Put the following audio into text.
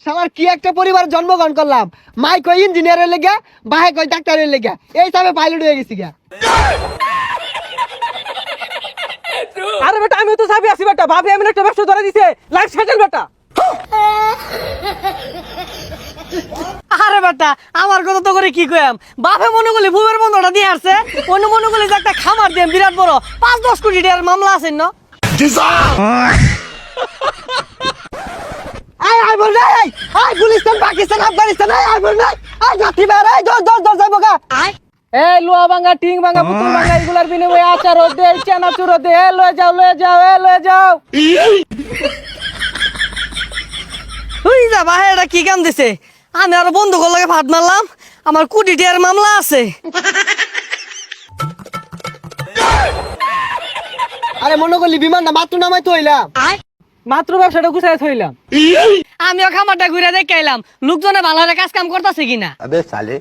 শালার কি একটা পরিবার জন্মগ্রহণ করলাম। মাই কই ইঞ্জিনিয়ারের লেগে, বাহে কই ডাক্তারের লেগে, এই হিসাবে পাইলট হয়ে গেছি গা। আরে বেটা আমি তো চাবি আছি বেটা, ভাবি আমি একটা ব্যবসা ধরে দিছে, লাইফ সেটেল বেটা। আরে বেটা আমার কথা তো করে কি কইম, বাপে মনে করলে ভূমের বন্ধটা দিয়ে আসছে, অন্য মনে করলে যে একটা খামার দিয়ে বিরাট বড় 5-10 কোটি টাকার মামলা আছে না। আই বল নাই, আই গুলিস্তান পাকিস্তান আফগানিস্তান, আই বল নাই, আই জাতি বের, আই দর যাইবো গা। এই লোহা ভাঙা টিং ভাঙা পুতুল ভাঙা এগুলার বিনিময়ে আচার দে, চানাচুর দে, লয়ে যাও। তুই যা বাহে, এটা কি কাম দিছে? আমি আর বন্ধু লাগে ভাত মারলাম, আমার কোটি টাকার মামলা আছে। আরে মনে করলি বিমানটা মাত্র নামাই তো হইলাম, মাত্র ব্যবসাটা গুছাই থইলাম। আমিও খামারটা ঘুরে দেখে আইলাম লোকজনে ভালো কাজ কাম করতেছে কিনা। अबे साले